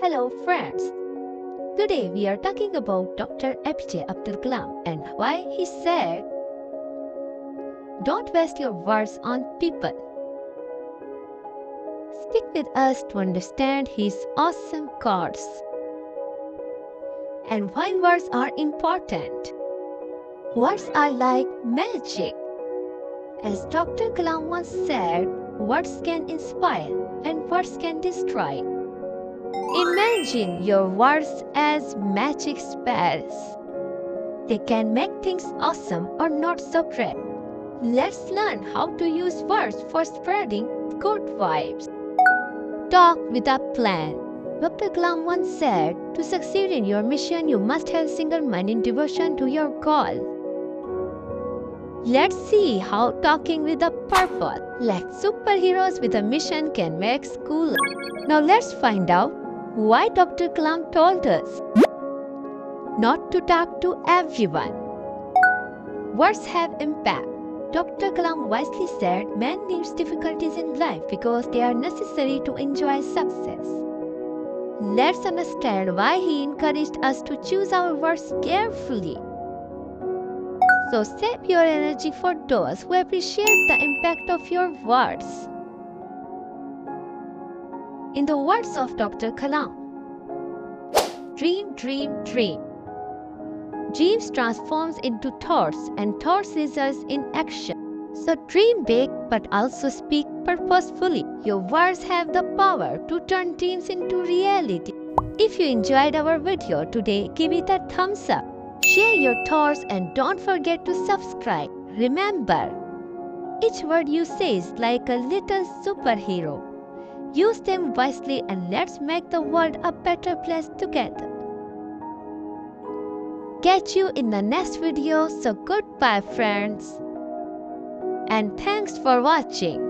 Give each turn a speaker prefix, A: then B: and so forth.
A: Hello friends. Today we are talking about Dr. APJ Abdul Kalam and why he said, "Don't waste your words on people." Stick with us to understand his awesome quotes and why words are important. Words are like magic. As Dr. Kalam once said, words can inspire and words can destroy. Imagine your words as magic spells. They can make things awesome or not so great. Let's learn how to use words for spreading good vibes. Talk with a plan. Dr. Kalam once said, to succeed in your mission, you must have single-minded devotion to your goal. Let's see how talking with a purpose, like superheroes with a mission, can make school. Now let's find out why Dr. Kalam told us not to talk to everyone. Words have impact. Dr. Kalam wisely said, man needs difficulties in life because they are necessary to enjoy success. Let's understand why he encouraged us to choose our words carefully. So save your energy for those who appreciate the impact of your words. In the words of Dr. Kalam, dream, dream, dream. Dreams transforms into thoughts and thoughts results in action. So dream big but also speak purposefully. Your words have the power to turn dreams into reality. If you enjoyed our video today, give it a thumbs up. Share your thoughts and don't forget to subscribe. Remember, each word you say is like a little superhero. Use them wisely and let's make the world a better place together. Catch you in the next video, so goodbye friends. And thanks for watching.